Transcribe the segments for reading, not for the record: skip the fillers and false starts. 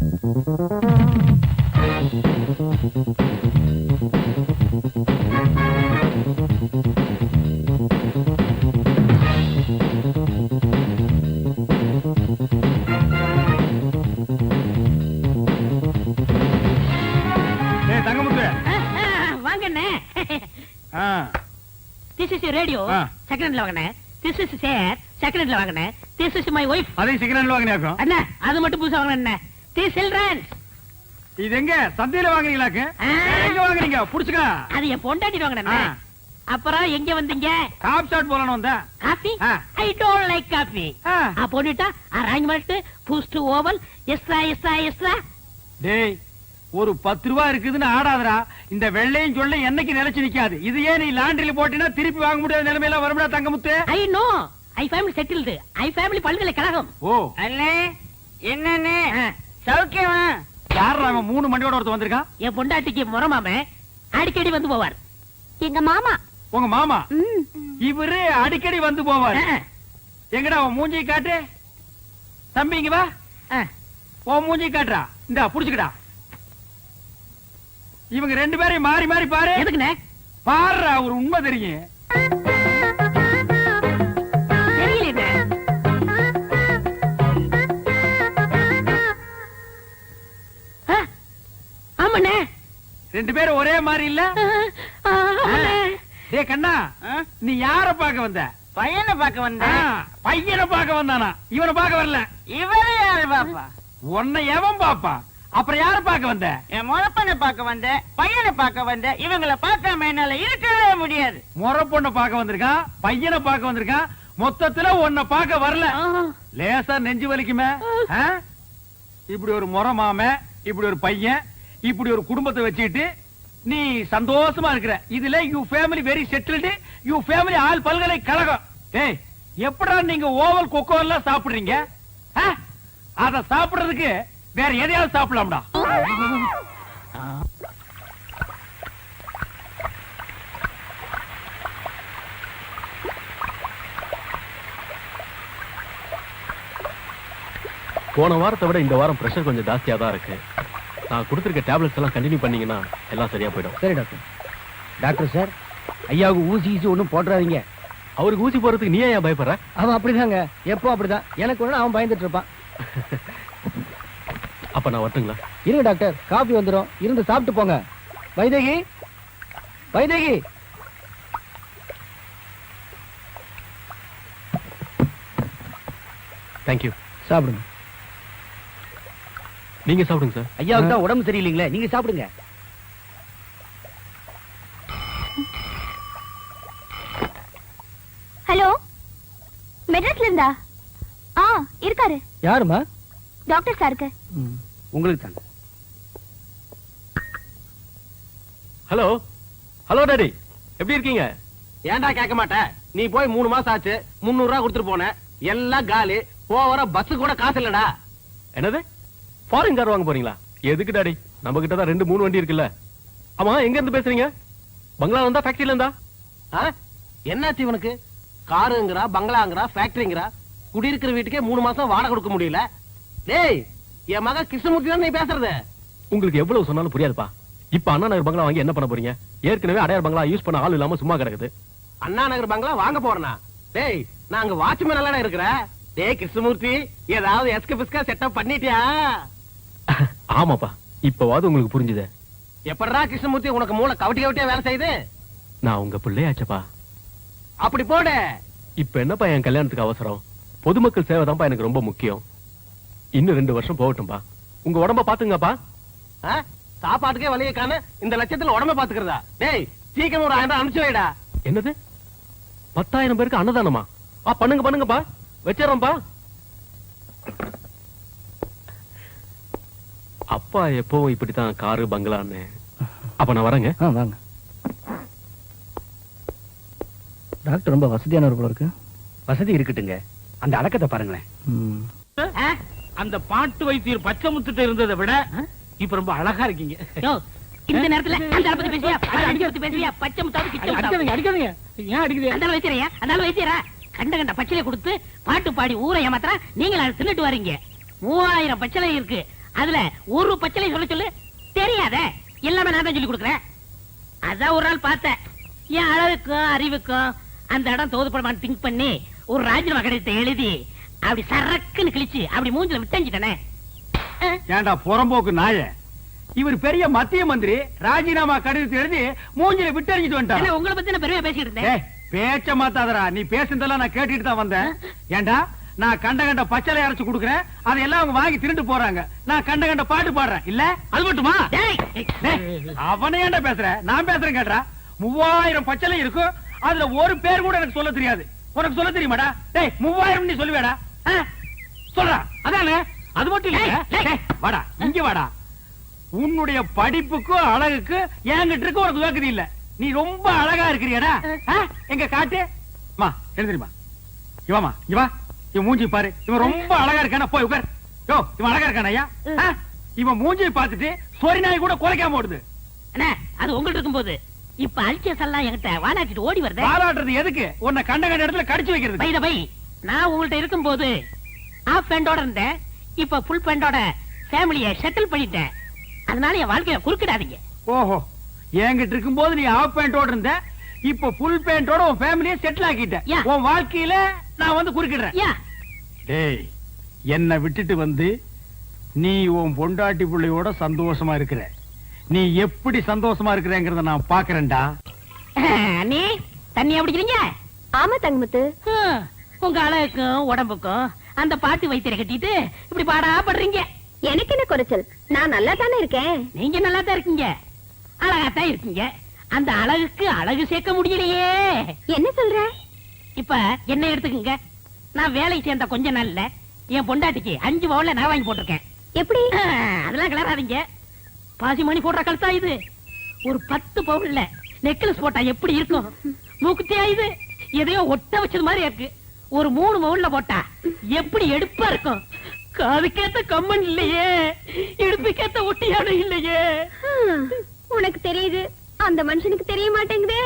This is your radio. Second hand வாங்கனே. This is chair. Second hand வாங்கனே. This is my wife. அதே second hand வாங்கனேக்கோ. அண்ணா அது மட்டும் புதுசா வாங்கனே. This children. இது எங்க சந்தையில வாங்குறீங்களாக்கு? எங்க வாங்குறீங்க? புடிச்சுக்க. அது என் பொண்டாட்டி வாங்கனே. அப்புறம் எங்க வந்தீங்க? காபி ஷாட் போறணும் வந்தா. Coffee? I don't like coffee. போடிட்டா அரேஞ்ச்மென்ட் பூஸ்ட் ஓவல் எக்ஸ்ட்ரா. டேய் ஒரு 10 ரூபாய் இருக்குதுன்னு ஆடாதடா. இந்த வெள்ளையும் சொல்ல என்னைக்கு நிலைச்சு நிக்காது. இது ஏன் நீ லாண்டரியில போட்டினா திருப்பி வாங்க முடியாத நிலைமையில வரும்டா தங்கமுத்து. I know. I family settled. I family பல்கலைக்கழகம். ஓ அண்ணே என்னண்ணே சௌக்கியமா? யாரா அவன் 3 மண்டியோட ஒருத்தர் வந்திருக்கான்? என் பொண்டாட்டிக்கு முறமாமே அடிக்கடி வந்து போவார். எங்க மாமா. உங்க மாமா? இவரு அடிக்கடி வந்து போவார். எங்கடா அவன் மூஞ்சி காட்டு. தம்பி இங்க வா. உன் மூஞ்சி காட்டுறா. இந்தா புடிச்சுக்கடா. இவங்க 2 பேரையும் மாறி மாறி பாரு. எதுக்குண்ணே? பாருடா ஒரு உண்மை தெரியும். தெரியல. ஆமாண்ணே 2 பேரும் ஒரே மாதிரி இல்ல? டேய் கண்ணா நீ யார பார்க்க வந்த? பையனை பார்க்க வந்தேன். பையனை பார்க்க வந்தானா? இவனை பார்க்க வரல. இவரே யாரு பாப்பா? உன்னை எவன் பாப்பா? அப்புறம் யார பார்க்க வந்த? என் முறப்பனை பார்க்க வந்தேன், பையனை பார்க்க வந்தேன். இவங்களை பார்க்காம என்னால இருக்கவே முடியாது. முறை பொண்ணை பார்க்க வந்திருக்கான், பையனை பார்க்க வந்திருக்கான். மொத்தத்துல உன்னை பார்க்க வரல. லேசா நெஞ்சு வலிக்குமே. இப்படி ஒரு முறை மாம, இப்படி ஒரு பையன், இப்படி ஒரு குடும்பத்தை வச்சுட்டு நீ சந்தோஷமா இருக்கிற. இதுல you family very settled. You family all பல்கலைக்கழகம். ஏய் எப்படா நீங்க ஓவல் கொக்கோ எல்லாம் சாப்பிடுறீங்க? அத சாப்பிடுறதுக்கு வேற எதையாவது சாப்பிடலாம்டா. போன வாரத்தை விட இந்த வாரம் பிரஷர் கொஞ்சம் ஜாஸ்தியா தான் இருக்கு. நான் கொடுத்திருக்க டேப்லெட்ஸ் எல்லாம் கண்டினியூ பண்ணீங்கன்னா எல்லாம் சரியா போயிடும். சரி டாக்டர். டாக்டர் சார் ஐயாவுக்கு ஊசி ஒன்றும் போட்டுறாதீங்க. அவருக்கு ஊசி போறதுக்கு நீ ஏன் பயப்படுற? அவன் அப்படிதாங்க, எப்போ அப்படிதான். எனக்கு ஒண்ணு அவன் பயந்துட்டு இருப்பான். அப்ப நான் வரட்டுங்களா? இருங்க டாக்டர், காபி வந்துடும், இருந்து சாப்பிட்டு போங்க. வைதேகி வைதேகி. தேங்க்யூ. சாப்பிடுங்க. நீங்க சாப்பிடுங்க சார். ஐயாவுக்கு தான் உடம்பு சரியில்லைங்களே, நீங்க சாப்பிடுங்க. ஹலோ, மெட்ராஸ்ல இருந்தா? இருக்காரு. யாருமா? டாக்டர் சாருக்கு. உங்களுக்கு தான். ஹலோ ஹலோ டாடி, எப்படி இருக்கீங்க? ஏன்டா கேட்க மாட்டேன்? நீ போய் 3 மாசம் ஆச்சு, 300 ரூபாய் கொடுத்துட்டு போன. எல்லாம் காலி. போற பஸ் கூட காசு இல்லடா. என்னது ஃபாரின் கார் வாங்க போறீங்களா? எதுக்கு டாடி? நம்ம கிட்ட தான் 2-3 வண்டி இருக்குல்ல. ஆமா எங்க இருந்து பேசுறீங்க? பங்களா இருந்தா ஃபேக்டரியில இருந்தா? என்னாச்சு இவனுக்கு? காருங்கறா, பங்களாங்கறா, ஃபேக்டரிங்கறா. குடியிருக்கிற வீட்டுக்கே 3 மாசம் வாடகை கொடுக்க முடியல. டேய் என் மகன் கிருஷ்ணமூர்த்தி தான் நீ பேசுறது. உங்களுக்கு எவ்வளவு சொன்னாலும் புரியாதுப்பா. இப்ப அண்ணா நகர் பங்களா வாங்கி என்ன பண்ண போறீங்க? ஏற்கனவே அடையார் பங்களா யூஸ் பண்ண ஆள் இல்லாம சும்மா கிடக்குது. அண்ணா நகர் பங்களா வாங்க போறேனா? டேய் நான் அங்க வாட்ச்மேன் எல்லாம் இருக்கிறேன். டேய் கிருஷ்ணமூர்த்தி, ஏதாவது எஸ்கபிஸ்கா செட்டப் பண்ணிட்டியா? ஆமாப்பா, இப்பவாது உங்களுக்கு புரிஞ்சுது. எப்படா கிருஷ்ணமூர்த்தி உனக்கு மூளை கவட்டியா வேலை செய்யுது? நான் உங்க பிள்ளையாச்சப்பா. அப்படி போடு. இப்ப என்னப்பா என் கல்யாணத்துக்கு அவசரம்? பொதுமக்கள் சேவை தான்ப்பா எனக்கு ரொம்ப முக்கியம். இன்னும் 2 வருஷம் போகட்டும்பா. உங்க உடம்ப பாத்துங்கப்பா. சாப்பாட்டுக்கே வழியை காண இந்த லட்சத்துல உடம்ப பாத்துக்கிறதா? டேய் சீக்கிரம் ஒரு 1000 அனுப்பிச்சு வைடா. என்னது 10,000 பேருக்கு அன்னதானமா? பண்ணுங்கப்பா, வச்சிடறோம்ப்பா. அப்பா எப்பவும் இப்படித்தான் காரு பங்களான்னு. அப்ப நான் வரேங்க. வாங்க. டாக்டர் ரொம்ப வசதியானவர் போல இருக்கு. வசதி இருக்கட்டுங்க, அந்த அடக்கத்தை பாருங்களேன். அந்த பாட்டு வைத்தியர் பச்சை முத்துட்டு இருந்ததை விட இப்ப ரொம்ப அழகா இருக்கீங்க. இந்த நேரத்துல அந்த பத்தி பேசியா, அடிக்கிறது பேசியா? பச்சை முத்தாவது கிட்ட அடிக்காதீங்க. ஏன் அடிக்குது? அந்த வைத்தியரையா, அந்த வைத்தியரா கண்ட பச்சையில கொடுத்து பாட்டு பாடி ஊரை ஏமாத்துறா. நீங்க தின்னுட்டு வரீங்க. 3000 பச்சளை இருக்கு. அதுல ஒரு பச்சளை சொல்ல சொல்லு தெரியாத எல்லாமே நான் தான் சொல்லி கொடுக்குறேன். அதான் ஒரு நாள் பார்த்தேன், என் அழகுக்கும் அறிவுக்கும் அந்த இடம் தோதுப்படமான்னு திங்க் பண்ணி ஒரு ராஜினாமா கடிதத்தை எழுதி அப்படி சரக்குன்னு கிழிச்சு அப்படி மூஞ்சில விட்டஞ்சிட்டனே. ஏண்டா புறம்போக்கு நாய, இவர் பெரிய மத்திய மந்திரி, ராஜினாமா கடிதத்தை எழுதி மூஞ்சில விட்டறிஞ்சிட்டு வந்துட்டான். உங்களை பத்தி நான் பெருமையா பேசிட்டு இருந்தேன். பேச்ச மாத்தாதடா, நீ பேசுனதெல்லாம் நான் கேட்டுட்டு தான் வந்தேன். ஏண்டா நான் கண்ட கண்ட பச்சளை அரைச்சு கொடுக்குறேன், அதெல்லாம் அவங்க வாங்கி திருட்டு போறாங்க. நான் கண்ட கண்ட பாட்டு பாடுறேன், இல்ல அது மட்டுமா? அவனே ஏண்டா பேசுற, நான் பேசுறேன் கேட்டா. 3000 பச்சளை இருக்கும், அதுல ஒரு பேர் கூட எனக்கு சொல்ல தெரியாது. உனக்கு சொல்ல தெரியுமாடா? டேய் 3000 நீ சொல்லுவேடா? சொல்றா. அதானே, அது மட்டும் இல்ல. வாடா இங்க வாடா. உன்னுடைய படிப்புக்கும் அழகுக்கு என்கிட்ட இருக்கு உனக்கு வேக்குது இல்ல. நீ ரொம்ப அழகா இருக்கிறியடா. எங்க காட்டு மா எழுந்திரிமா. இவாமா இவா, இவன் மூஞ்சி பாரு, இவன் ரொம்ப அழகா இருக்கானா? போய் உட்கார். யோ இவன் அழகா இருக்கானா ஐயா? இவன் மூஞ்சியை பார்த்துட்டு சொரி நாய் கூட குலைக்காம ஓடுது. அண்ணா அது உங்கள்ட்ட இருக்கும்போது இப்ப அல்சஸ் எல்லாம் என்கிட்ட வாலாட்டிட்டு ஓடி வருது. வாலாட்டுறது எதுக்கு? உன்னை கண்ட கண்ட இடத்துல கடிச்சு வைக்கிறது. பை பை, நான் உங்கள்ட்ட இருக்கும்போது ஆஃப் பேண்டோட இருந்தேன், இப்ப ஃபுல் பேண்டோட ஃபேமிலியை செட்டில் பண்ணிட்டேன். அதனால என் வாழ்க்கைய குறுக்கிடாதீங்க. ஓஹோ, என்கிட்ட இருக்கும்போது நீ ஆஃப் பேண்டோட இருந்த, இப்ப ஃபுல் பேண்டோட உன் ஃபேமிலியை செட்டில் ஆக்கிட்ட. உன் வாழ்க்கையில நான் வந்து குறுக்கிடுறேன். டேய், என்ன விட்டுட்டு வந்து நீ உன் பொண்டாட்டி பிள்ளையோட சந்தோஷமா இருக்கிற. நீ எப்படி சந்தோஷமா இருக்கிறேங்கிறத நான் பாக்குறேன்டா. நீ தண்ணி அப்படிக்கிறீங்க? ஆமா தங்கமுத்து, உங்க அழகுக்கும் உடம்புக்கும் அந்த பாட்டு வைத்தியரை கட்டிட்டு இப்படி பாடா படுறீங்க. எனக்கு என்ன குறைச்சல்? நான் நல்லா தானே இருக்கேன். நீங்க நல்லா தான் இருக்கீங்க, அழகாத்தான் இருக்கீங்க. அந்த அழகுக்கு அழகு சேர்க்க முடியலையே. என்ன சொல்ற? இப்ப என்ன எடுத்துக்கங்க, நான் வேலைக்கு சேர்ந்த கொஞ்ச நாள்ல என் பொண்டாட்டிக்கு 5 பவுன்ல நான் வாங்கி போட்டிருக்கேன். எப்படி? அதெல்லாம் கிளறாதீங்க, பாசி மணி போடுற கழுத்தா இது. ஒரு 10 பவுன்ல நெக்லஸ் போட்டா எப்படி இருக்கும்? மூக்குத்தியா இது? எதையோ ஒட்ட வச்சது மாதிரி இருக்கு. ஒரு 3 பவுன்ல போட்டா எப்படி எடுப்பா இருக்கும்? காதுக்கேத்த கம்மன் இல்லையே, இடுப்புக்கேத்த ஒட்டியானம் இல்லையே. உனக்கு தெரியுது, அந்த மனுஷனுக்கு தெரிய மாட்டேங்குதே.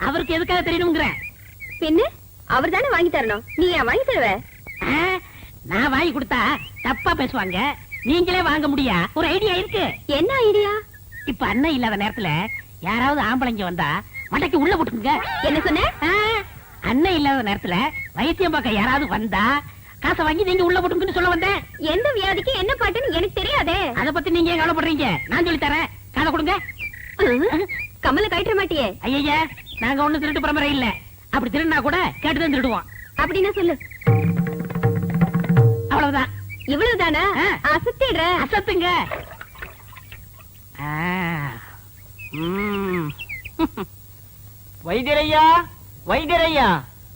அவருக்கு எதுக்காக தெரியணுங்கிற? பின்ன அவர் தானே வாங்கி தரணும், நீ ஏன் வாங்கி தருவ? நான் வாங்கி கொடுத்தா தப்பா பேசுவாங்க, நீங்களே வாங்க முடியா? ஒரு ஐடியா இருக்கு. என்ன ஐடியா? இப்ப அண்ணன் இல்லாத நேரத்துல யாராவது ஆம்பளைங்க வந்தா மண்டைக்கு உள்ள போட்டுக்குங்க. என்ன சொன்ன? அண்ணன் இல்லாத நேரத்துல வைத்தியம் பார்க்க யாராவது வந்தா காசை வாங்கி நீங்க உள்ள போட்டுங்கன்னு சொல்ல வந்தேன். எந்த வியாதிக்கு என்ன பாட்டுன்னு எனக்கு தெரியாதே. அத பத்தி நீங்க ஏன் கவலைப்படுறீங்க? நான் சொல்லி தரேன், காதை கொடுங்க. கமல கழட்ட மாட்டியே? ஐயா, நாங்க ஒண்ணு திருட்டு பரம்பரை இல்ல. அப்படி திருடினா கூட கேட்டுதான் திருடுவோம். அப்படின்னா சொல்லு. அவ்வளவுதான். இவ்வளவுதானா? அசத்திடுற. அசத்துங்க. வைத்தியரையா, வைத்தியரையா.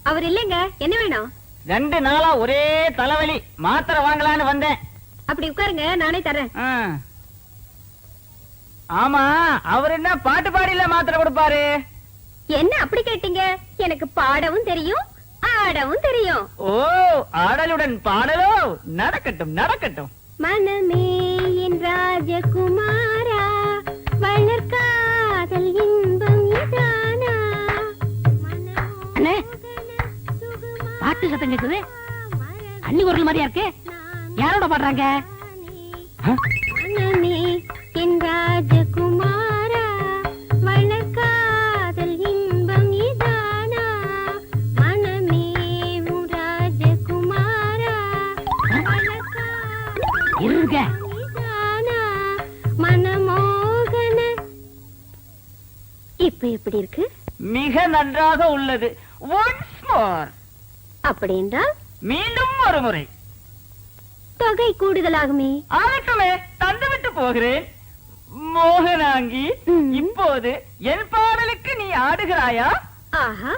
அவர் இல்லைங்க, என்ன வேணும்? 2 நாளா ஒரே தலைவலி, மாத்திரை வாங்கலான்னு வந்தேன். அப்படி உட்காருங்க, நானே தரேன். ஆமா, அவர் என்ன பாட்டு பாடியில மாத்திரை கொடுப்பாரு? என்ன அப்படி கேட்டீங்க? எனக்கு பாடவும் தெரியும், ஆடவும் தெரியும். ஓ, ஆடலுடன் பாடலோ? நடக்கட்டும் நடக்கட்டும். மனமே என் ராஜகுமாரா, வளர்காதல் இன்பம் இதானா? அண்ணே, பாட்டு சத்தம் கேக்குது, அண்ணி குரல் மாதிரியா இருக்கு. யாரோட பாடுறாங்க? மனமே என் ராஜகுமாரா, வளர்காதல் இன்பம் இதானா? மனமே உன் ராஜகுமாரா, இருங்க. இதானா? மனமோகன. இப்ப எப்படி இருக்கு? மிக நன்றாக உள்ளது. Once more. அப்படி என்றால் மீண்டும் ஒரு முறை. தொகை கூடுதலாகுமே. ஆகட்டுமே, தந்துவிட்டு போகிறேன். மோகனாங்கி, இப்போது என் பாடலுக்கு நீ ஆடுகிறாயா? ஆஹா,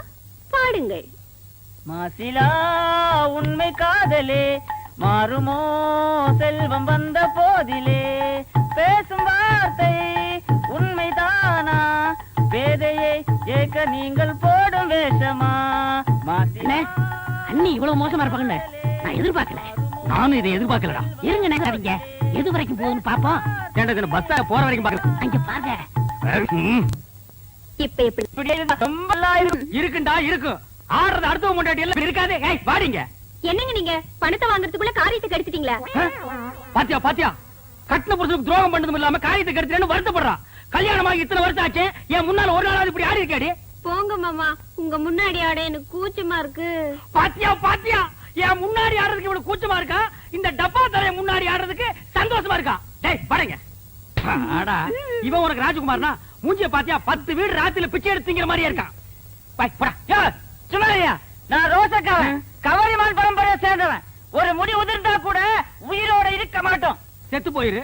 பாடுங்கள். மாசிலா உண்மை காதலே, மாறுமோ செல்வம் வந்த போதிலே, பேசும் வார்த்தை உண்மைதானா, பேதையை ஏக்க நீங்கள் போடும் வேஷமா? மாசிலா. அண்ணி இவ்வளவு மோசமா இருப்பாங்கன்னு நான் எதிர்பார்க்கல. நானும் இதை எதிர்பார்க்கலடா. இருங்க, நினைக்காதீங்க, எது வரைக்கும் போகுதுன்னு பாப்போம். ஏண்டா பஸ் போற வரைக்கும் பாக்குறேன். அங்க பாருங்க. இப்ப எப்படி? இப்படி இருந்தா ரொம்ப நல்லா இருக்கும். இருக்குண்டா, இருக்கும். ஆடுறது அடுத்த முன்னாடி எல்லாம் இருக்காது. வாடிங்க. என்னங்க நீங்க பணத்தை வாங்குறதுக்குள்ள காரியத்தை கெடுத்துட்டீங்களா? பாத்தியா பாத்தியா, கட்டின புருஷனுக்கு துரோகம் பண்ணதும் இல்லாம காரியத்தை கெடுத்துறேன்னு வருத்தப்படுறான். கல்யாணமாக இத்தனை வருஷம் ஆச்சு, என் முன்னால ஒரு நாளாவது இப்படி ஆடி இருக்காடி. போங்க மாமா, உங்க முன்னாடி ஆட எனக்கு கூச்சமா இருக்கு. பாத்தியா பாத்தியா, என் முன்னாடி ஆடுறதுக்கு இவ்வளவு கூச்சமா இருக்கா, இந்த டப்பா தரைய முன்னாடி ஆடுறதுக்கு சந்தோஷமா இருக்கா. டேய் படைங்க. ஆடா, இவன் உனக்கு ராஜகுமார்னா மூஞ்சிய பாத்தியா 10 வீடு ராத்திரில பிச்சை எடுத்துங்கிற மாதிரியே இருக்கான். போய் போடா. சும்மாரியா, நான் ரோசக்காவன், கவரிமான் பரம்பரையை சேர்ந்தவன். ஒரு முடி உதிர்ந்தா கூட உயிரோட இருக்க மாட்டோம். செத்து போயிரு.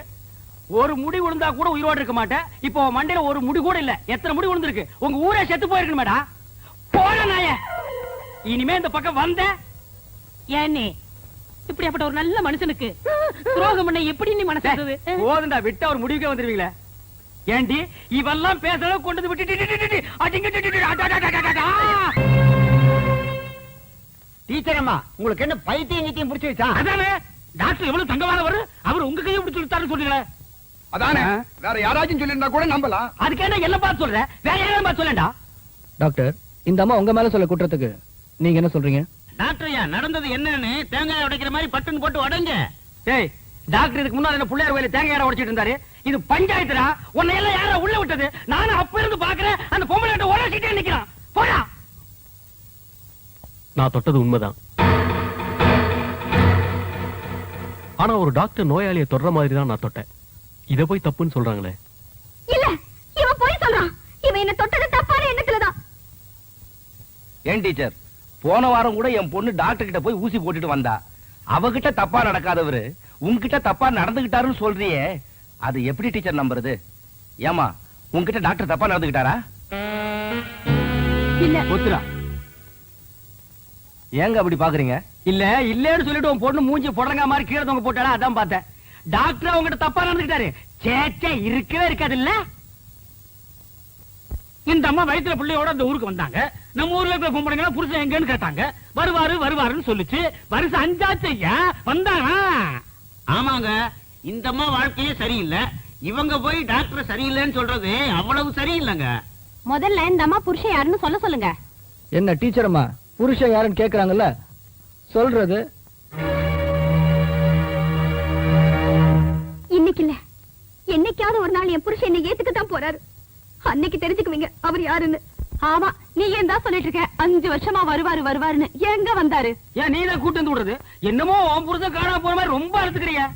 ஒரு முடி விழுந்தா கூட உயிரோடு இருக்க மாட்டேன். இப்போ உன் மண்டையில ஒரு முடி கூட இல்ல. எத்தனை முடி விழுந்திருக்கு? உங்க ஊரே செத்து போயிருக்கு மேடா. போட நாய. இனிமே இந்த பக்கம் வந்த ஏனே இப்படிப்பட்ட ஒரு நல்ல மனுஷனுக்கு துரோகம் பண்ண எப்படி நீ மனசு போதுண்டா. விட்டு அவர் முடிவுக்கே வந்துருவீங்களே. ஏண்டி இவெல்லாம் பேசல கொண்டு வந்து விட்டு டீச்சர் அம்மா, உங்களுக்கு என்ன பைத்தியம் கீத்தியம் பிடிச்சி வச்சா? அதானே டாக்டர் எவ்வளவு தங்கமானவர், அவர் உங்க கையை பிடிச்சு விட்டாருன்னு சொல்றீங்களே. அதானே வேற யாராச்சும் சொல்லிருந்தா கூட நம்பலாம். அதுக்கு என்ன என்ன பார்த்து சொல்ற, வேற யாரையும் பார்த்து சொல்லண்டா. டாக்டர், இந்த அம்மா உங்க மேல சொல்ல குற்றத்துக்கு நீங்க என்ன சொல்றீங்க? டாக்டர்யா, நடந்தது என்னன்னு தேங்காய் உடைக்கிற மாதிரி பட்டுன்னு போட்டு உடைங்க. ஏய், டாக்டர் இதுக்கு முன்னாடி என்ன பிள்ளையார் கோயில தேங்காய் உடைச்சிட்டு இருந்தாரு. இது பஞ்சாயத்துடா. உன்னை எல்லாம் யாரா உள்ள விட்டது? நானும் அப்ப இருந்து பாக்குறேன். அந்த பொம்பளை உரைச்சிட்டே நிக்கிறான். போடா. நான் தொட்டது உண்மைதான். ஆனா ஒரு டாக்டர் நோயாளியை தொடுற மாதிரி தான் நான் தொட்டேன். இத போய் தப்புன்னு சொல்றாங்களே. இல்ல, இவன் போய் சொல்றான். இவன் என்ன தொட்டது தப்பான எண்ணத்துலதான். ஏன் டீச்சர், போன வாரம் கூட என் பொண்ணு டாக்டர் கிட்ட போய் ஊசி போட்டுட்டு வந்தா. அவகிட்ட தப்பா நடக்காதவரு உங்ககிட்ட தப்பா நடந்துகிட்டாருன்னு சொல்றியே, அது எப்படி டீச்சர் நம்புறது? ஏமா, உங்ககிட்ட டாக்டர் தப்பா நடந்துகிட்டாரா? இல்ல. ஒத்துரா. ஏங்க அப்படி பாக்குறீங்க? இல்ல இல்லன்னு சொல்லிட்டு உன் பொண்ணு மூஞ்சி புடலங்கா மாதிரி கீழே தொங்க போட்டாடா, அதான் பார்த்தேன். டாக்டர் அவங்ககிட்ட தப்பா நடந்துக்கிட்டாரு. சேச்சே இருக்கவே இருக்காது இல்ல. இந்த அம்மா வயிற்றுல பிள்ளையோட அந்த ஊருக்கு வந்தாங்க. நம்ம ஊர்ல இருக்கிற பொம்பளைங்க புருஷன் எங்கன்னு கேட்டாங்க. வருவாரு வருவாருன்னு சொல்லிச்சு. வருஷம் 5 ஐயா வந்தானா? ஆமாங்க, இந்த அம்மா வாழ்க்கையே சரியில்லை. இவங்க போய் டாக்டர் சரியில்லைன்னு சொல்றது அவ்வளவு சரியில்லைங்க. முதல்ல இந்த அம்மா புருஷன் யாருன்னு சொல்ல சொல்லுங்க. என்ன டீச்சர் அம்மா, புருஷன் யாருன்னு கேக்குறாங்கல்ல, சொல்றது இன்னைக்கு இல்ல, என்னைக்காவது ஒரு நாள் என் புருஷன் என்னை ஏத்துக்கத்தான் போறாரு. அன்னைக்கு தெரிஞ்சுக்குவீங்க அவர் யாருன்னு. ஆமா, நீ ஏன் தான் சொல்லிட்டு இருக்க? 5 வருஷமா வருவாரு வருவாருன்னு. எங்க வந்தாரு? ஏன் நீ தான் கூட்டு வந்து விடுறது? என்னமோ உன் புருஷன் காணாம போற மாதிரி ரொம்ப அழுத்துக்கிறியா?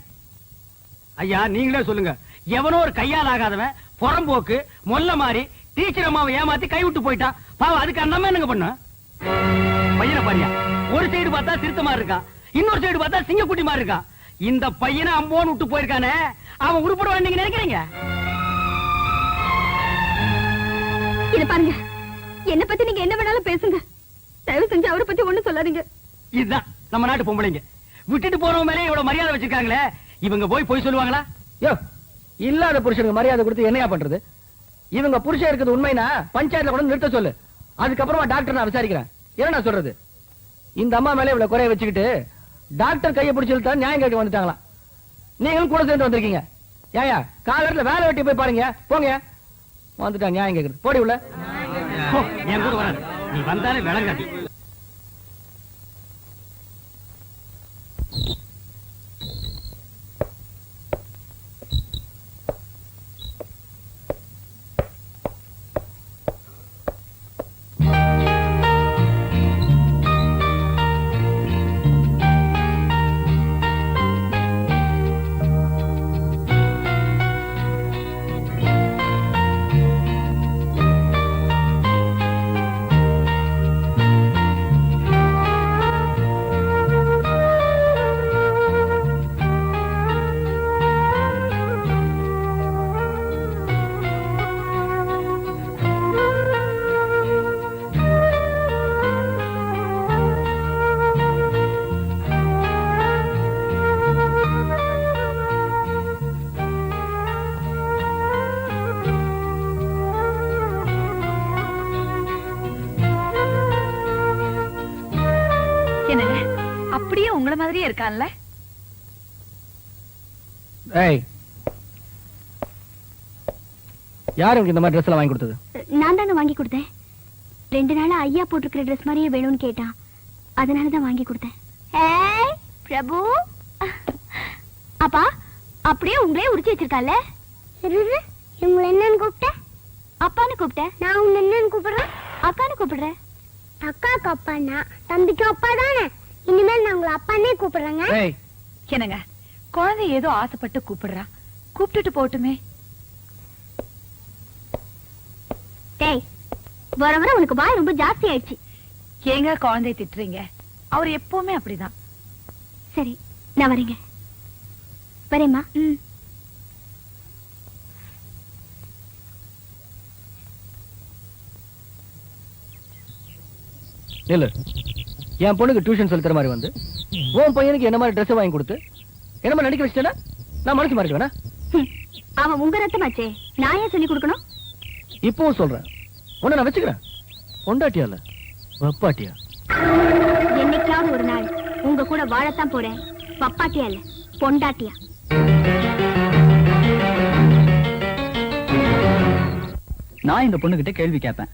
ஐயா நீங்களே சொல்லுங்க. எவனோ ஒரு கையால் ஆகாதவன் புறம்போக்கு மொல்ல மாதிரி டீச்சர் அம்மாவை ஏமாத்தி கை விட்டு போயிட்டான். பாவம், அதுக்கு அந்த அம்மா என்னங்க பண்ண? பையனை பாரியா, ஒரு சைடு பார்த்தா திருத்த மாதிரி இருக்கா, இன்னொரு சைடு பார்த்தா சிங்கக்குட்டி மாதிரி இருக்கா. இந்த பையனை அம்போன்னு விட்டு போயிருக்கானே, அவன் உருப்படுவான்னு நீங்க நினைக்கிறீங்க? இத பாருங்க, என்ன பத்தி நீங்க என்ன வேணாலும் பேசுங்க. தயவு செஞ்சு அவரை பத்தி ஒண்ணும் சொல்லாதீங்க. இதுதான் நம்ம நாட்டு பொம்பளைங்க. விட்டுட்டு போறவங்க மேலே இவ்வளவு மரியாதை வச்சிருக்காங்களே, இவங்க போய் சொல்லுவாங்களா? யோ, இல்லாத புருஷனுக்கு மரியாதை கொடுத்து என்னையா பண்றது? இவங்க புருஷன் இருக்குது உண்மைனா பஞ்சாயத்துல கூட நிறுத்த சொல்லு. அதுக்கப்புறமா டாக்டர் நான் விசாரிக்கிறேன். என்ன நான் சொல்றது? இந்த அம்மா மேல இவ்வளவு குறைய வச்சுக்கிட்டு டாக்டர் கையை பிடிச்சு இழுத்தா நியாயம் கேட்க வந்துட்டாங்களா? நீங்களும் கூட சேர்ந்து வந்திருக்கீங்க. ஏயா, காலத்துல வேலை வெட்டி போய் பாருங்க. போங்க, வந்துட்டா நியாயம் கேட்கறது. போடி உள்ள. என் கூட வராது. நீ வந்தாலே விளங்காட்டி. அப்படியே உங்கள மாதிரியே இருக்கான்ல. ஏய், யாரு உங்களுக்கு இந்த மாதிரி ட்ரெஸ் எல்லாம் வாங்கி கொடுத்தது? நான் தானே வாங்கி கொடுத்தேன். 2 நாளா ஐயா போட்டிருக்கிற ட்ரெஸ் மாதிரியே வேணும்னு கேட்டான். அதனாலதான் வாங்கி கொடுத்தேன். ஏய் பிரபு, அப்பா அப்படியே உங்களே உரிச்சு வச்சிருக்கால. இவங்களை என்னன்னு கூப்பிட்ட? அப்பான்னு கூப்பிட்ட. நான் உன்னை என்னன்னு கூப்பிடுறேன்? அக்கான்னு கூப்பிடுறேன். அக்காக்கு அப்பான்னா தம்பிக்கு அப்பா தானே. இனிமேல் நான் உங்களை அப்பானே கூப்பிடுறேங்க. என்னங்க குழந்தை ஏதோ ஆசைப்பட்டு கூப்பிடுறா, கூப்பிட்டுட்டு போட்டுமே. டேய், வர வர உனக்கு வாய் ரொம்ப ஜாஸ்தி ஆயிடுச்சு. ஏங்க குழந்தை திட்டுறீங்க? அவர் எப்பவுமே அப்படிதான். சரி, நான் வரேங்க. வரேம்மா. இல்ல, என் பொண்ணுக்கு டியூஷன் சொல்லி தர மாதிரி வந்து உன் பையனுக்கு என்ன மாதிரி ட்ரெஸ் வாங்கி கொடுத்து என்ன மாதிரி நடிக்க வச்சிட்டேன்னா நான் மனசு மாறிடுவேனா? அவன் உங்க ரத்தமாச்சே, நான் ஏன் சொல்லி கொடுக்கணும்? இப்பவும் சொல்றேன், உன்னை நான் வச்சுக்கிறேன். பொண்டாட்டியா இல்ல வப்பாட்டியா? என்னைக்காவது ஒரு நாள் உங்க கூட வாழத்தான் போறேன். வப்பாட்டியா இல்ல, பொண்டாட்டியா. நான் இந்த பொண்ணு கிட்ட கேள்வி கேட்பேன்.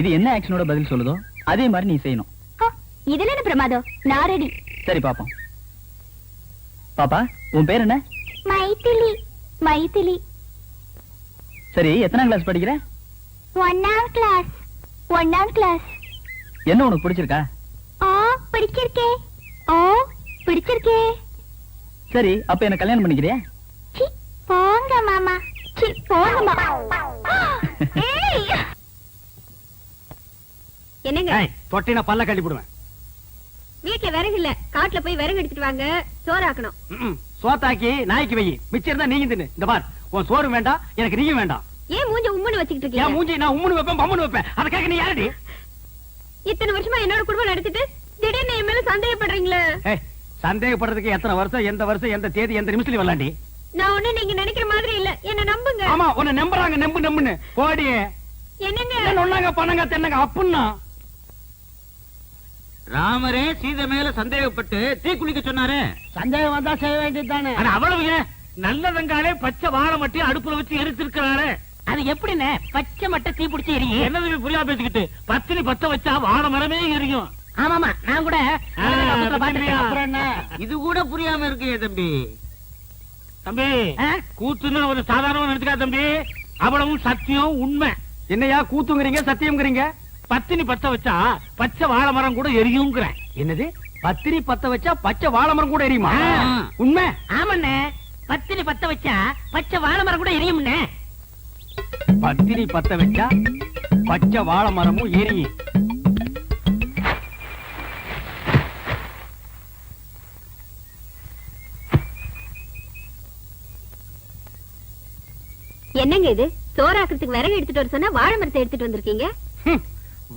இது என்ன ஆக்ஷனோட பதில் சொல்லுதோ அதே மாதிரி நீ செய்யணும். இதுல என்ன பிரமாதம்? நான் ரெடி. சரி பாப்போம். பாப்பா, உன் பேர் என்ன? மைதிலி. மைதிலி. சரி, எத்தனாம் கிளாஸ் படிக்கிற? 1ஆம் கிளாஸ். 1ஆம் கிளாஸ். என்ன உனக்கு பிடிச்சிருக்கா? பிடிச்சிருக்கே. பிடிச்சிருக்கே. சரி, அப்ப என்ன கல்யாணம் பண்ணிக்கிறியா? சி, போங்க மாமா. சி, போங்க மாமா. ஏய், என்னங்க? தொட்டினா பல்ல கட்டி போடுவேன். வீட்டுல விறகு இல்ல, காட்டுல போய் விறகு எடுத்துட்டு வாங்க, சோறாக்கணும். சோத்தாக்கி நாய்க்கு வை, மிச்சம் இருந்தா நீங்க தின்னு. இந்த பார், உன் சோறு வேண்டாம், எனக்கு நீயும் வேண்டாம். ஏன் மூஞ்ச உம்முன்னு வச்சுக்கிட்டு என் இருக்கீங்க? மூஞ்சி நான் உம்முன்னு வைப்பேன், பம்முன்னு வைப்பேன். அதை கேட்க நீ யாரடி? இத்தனை வருஷமா என்னோட குடும்பம் நடத்திட்டு திடீர்னு என் மேல சந்தேகப்படுறீங்களே. சந்தேகப்படுறதுக்கு எத்தனை வருஷம், எந்த வருஷம், எந்த தேதி, எந்த நிமிஷத்துல வரலாண்டி? நான் ஒண்ணு நீங்க நினைக்கிற மாதிரி இல்ல, என்ன நம்புங்க. ஆமா, உன்னை நம்புறாங்க, நம்புன்னு போடி. என்னங்க? ஒன்னாங்க பண்ணங்க தென்னங்க அப்புன்னா. ராமரே சீதை மேல சந்தேகப்பட்டு தீ குளிக்க சொன்னாரு. சந்தேகம் வந்தா செய்ய வேண்டியதுதானே. அவ்வளவு நல்ல வெங்காலே பச்சை வாழை மட்டும் அடுப்புல வச்சு எரிச்சிருக்கிறாரு. அது எப்படின்னு பச்சை மட்டை தீ பிடிச்சி எரியும்? என்னது புரியா பேசிக்கிட்டு? பத்தினி பத்த வச்சா வாழை மரமே எரியும். ஆமாமா, நான் கூட அப்புறம் என்ன? இது கூட புரியாம இருக்கு தம்பி. தம்பி, கூத்துன்னு ஒரு சாதாரண நினைச்சுக்கா தம்பி. அவ்வளவும் சத்தியம், உண்மை. என்னையா கூத்துங்கிறீங்க, சத்தியம்ங்கிறீங்க? பத்தினி பத்த வச்சா பச்சை வாழை மரம் கூட எரியுங்கிறேன். என்னது? பத்தினி பத்த வச்சா பச்சை வாழை மரம் கூட எரியுமா? உண்மை. ஆமாண்ணே, பத்தினி பத்த வச்சா பச்சை வாழை மரம் கூட எரியும்ண்ணே. பத்தினி பத்த வச்சா பச்சை வாழை மரமும் எரியும். என்னங்க இது? சோறாக்குறதுக்கு விறகு எடுத்துட்டு வர சொன்னா வாழை மரத்தை எடுத்துட்டு வந்திருக்கீங்க.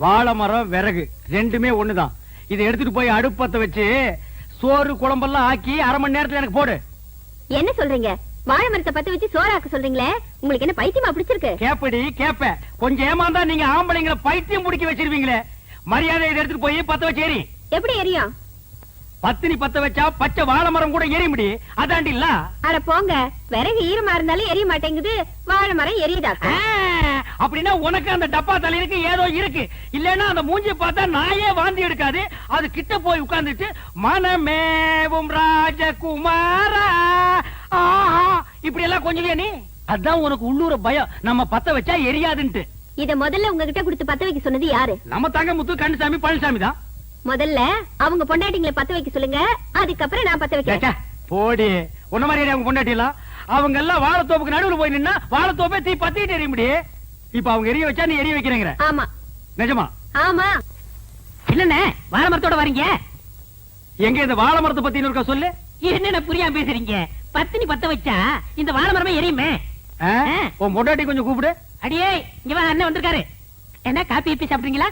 வாழை மரம் விறகு ரெண்டுமே ஒண்ணுதான். இதை எடுத்துட்டு போய் அடுப்பத்த வச்சு சோறு குழம்பெல்லாம் ஆக்கி 1/2 மணி நேரத்துல எனக்கு போடு. என்ன சொல்றீங்க? வாழை மரத்தை பத்த வச்சு சோறாக்க சொல்றீங்களே, உங்களுக்கு என்ன பைத்தியமா பிடிச்சிருக்கு? கேப்படி கேப்ப, கொஞ்சம் ஏமாந்தா நீங்க ஆம்பளைங்களை பைத்தியம் முடிக்க வச்சிருவீங்களே. மரியாதை இதை எடுத்துட்டு போய் பத்த வச்சு எரி. எப்படி எரியும்? பத்தினி பத்த வச்சா பச்சை வாழை மரம் கூட எரிய முடி. அதாண்டி இல்ல? அட போங்க, விறகு ஈரமா இருந்தாலும் எரிய மாட்டேங்குது, வாழை மரம் எரியுதாக்க. அப்படின்னா உனக்கு அந்த டப்பா தலையிருக்கு ஏதோ இருக்கு. இல்லன்னா அந்த மூஞ்சி பார்த்தா நாயே வாந்தி எடுக்காது. அது கிட்ட போய் உட்கார்ந்துட்டு மனமேவும் ராஜகுமாரா இப்படி எல்லாம் கொஞ்சம் நீ. அதான் உனக்கு உள்ளூர பயம், நம்ம பத்த வச்சா எரியாதுன்ட்டு. இத முதல்ல உங்ககிட்ட கொடுத்து பத்த வைக்க சொன்னது யாரு? நம்ம தங்க முத்து கண்டுசாமி பழனிசாமி தான். முதல்ல அவங்க பொண்டாட்டிங்களை பத்த வைக்க சொல்லுங்க, அதுக்கப்புறம் நான் பத்த வைக்கிறேன். போடி, உன்ன மாதிரி அவங்க பொண்டாட்டிலாம் அவங்க எல்லாம் வாழைத்தோப்புக்கு நடுவுல போய் நின்னா வாழைத்தோப்பே தீ பத்திட்டு எரிய முடியும். இப்ப அவங்க எரிய வச்சா நீ எரிய வைக்கிறேங்கிற? ஆமா. நிஜமா? ஆமா. இல்லண்ணே, வாழை மரத்தோட வரீங்க? எங்க இந்த வாழை மரத்தை பத்தி இருக்கா சொல்லு. என்ன புரியாம பேசுறீங்க? பத்தினி பத்த வச்சா இந்த வாழை மரமே எரியுமே. உன் பொண்டாட்டி கொஞ்சம் கூப்பிடு. அடியே, இங்க வா, அண்ணன் வந்திருக்காரு. என்ன காப்பி எப்பி சாப்பிடுறீங்களா?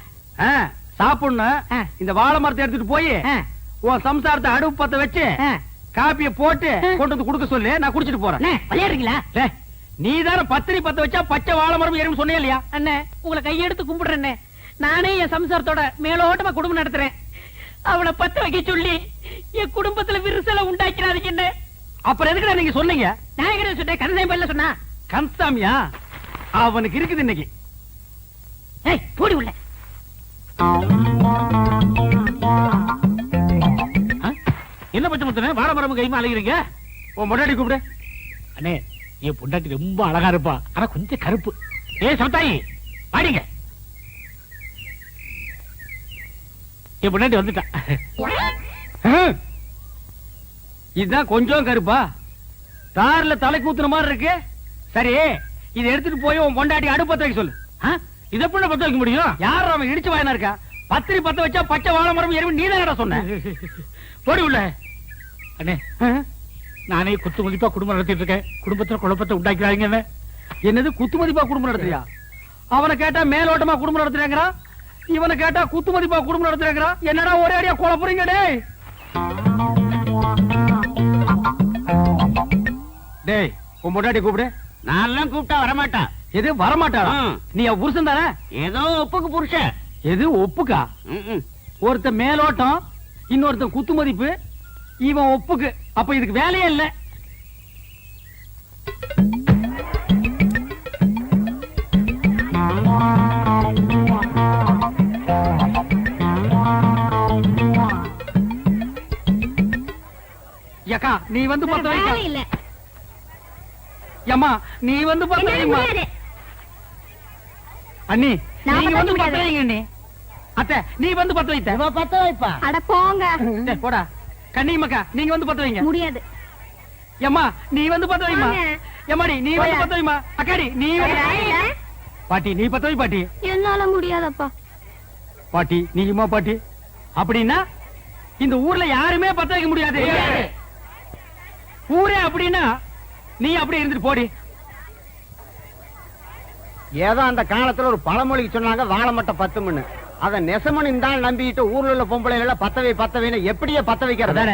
சாப்பிடணும். இந்த வாழை மரத்தை எடுத்துட்டு போய் உன் சம்சாரத்தை அடுப்பு பத்த வச்சு காப்பிய போட்டு கொண்டு வந்து குடுக்க சொல்லு, நான் குடிச்சிட்டு போறேன். விளையாடுறீங்களா? நீ தானே பத்தினி பத்த வச்சா பச்சை வாழை மரம் எரியும் சொன்னே இல்லையா? அண்ணே, உங்களை கையெடுத்து கும்பிடுறேன். நானே என் சம்சாரத்தோட மேலோட்டமா குடும்பம் நடத்துறேன். அவளை பத்த வைக்க சொல்லி என் குடும்பத்துல விரிசலை உண்டாக்கிறாதீங்க. என்ன அப்புறம் எதுக்கு நீங்க சொன்னீங்க? நான் எங்க சொன்னேன்? கந்தசாமி பல்ல சொன்னா. கந்தசாமியா? அவனுக்கு இருக்குது இன்னைக்கு. போடி உள்ள. என்ன பச்சை முத்தனே வாழை மரம் கைமா அலைகிறீங்க? உன் முன்னாடி கூப்பிடு. அண்ணே என் பொண்டாட்டி ரொம்ப அழகா இருப்பா ஆனா கொஞ்சம் கருப்பு. சமத்தாயி பாடிங்க. என் பொண்டாட்டி வந்துட்டா. இதுதான் கொஞ்சம் கருப்பா, தார்ல தலை கூத்துன மாதிரி இருக்கு. சரி, இதை எடுத்துட்டு போய் உன் பொண்டாட்டி அடுப்பத்த வைக்க சொல்லு. இதை எப்படி பத்த வைக்க முடியும்? யார் அவன் இடிச்சு வாயனா இருக்கா? பத்திரி பத்த வச்சா பச்சை வாழை மரம் எருமை நீ தான் சொன்ன. போடி உள்ள. அண்ணே நானே குத்து மதிப்பா குடும்பம் நடத்திட்டு இருக்கேன். குடும்பத்துல குழப்பத்தை உண்டாக்கிறாங்க. என்னது குத்து மதிப்பா குடும்பம் நடத்துறியா? அவனை கேட்டா மேலோட்டமா குடும்பம் நடத்துறாங்கறா, இவனை கேட்டா குத்து மதிப்பா குடும்பம் நடத்துறாங்கறா. என்னடா ஒரே அடியா குழப்புறீங்க டேய்? டேய் உன் பொண்டாட்டி கூப்பிடு. நான் கூப்பிட்டா வரமாட்டா. எது வரமாட்டாளா? நீ அவ புருஷன் தானே? ஏதோ ஒப்புக்கு புருஷன். எது ஒப்புக்கா? ஒருத்த மேலோட்டம், இன்னொருத்த குத்து மதிப்பு, இவன் ஒப்புக்கு. அப்ப இதுக்கு வேலையே இல்ல. யக்கா நீ வந்து பத்த வைக்க. வேலை இல்ல. அம்மா நீ வந்து பத்த என்னால வைமா. முடியாது. அண்ணி நான் நீங்க வந்து பத்த பத்த வைங்க. அண்ணி அத்தை நீ வந்து பத்த வைத்த. பத்த வைப்பா. அட போங்க. டேய், போடா. கண்ணி மக்கா நீங்க வந்து பத்த வைங்க. முடியாது. அம்மா நீ வந்து பத்த வைமா. வாங்க. எம்மாடி நீ வந்து பத்த வைமா. அக்காடி நீ வந்து வேலை இல்ல. பாட்டி நீ பத்த வை பாட்டி. என்னால முடியாதப்பா. பாட்டி நீயுமா பாட்டி? அப்படின்னா இந்த ஊர்ல யாருமே பத்த வைக்க முடியாது. ஊரே அப்படின்னா நீ அப்படி இருந்துட்டு போடி. ஏதோ அந்த காலத்துல ஒரு பழமொழிக்கு சொன்னாங்க வாழை மட்டை 10 மணி. அத நெசமன் இந்த நம்பிட்டு ஊர்ல உள்ள பொம்பளை எல்லாம் பத்தவை பத்தவைன்னு எப்படியே பத்த வைக்கிறது?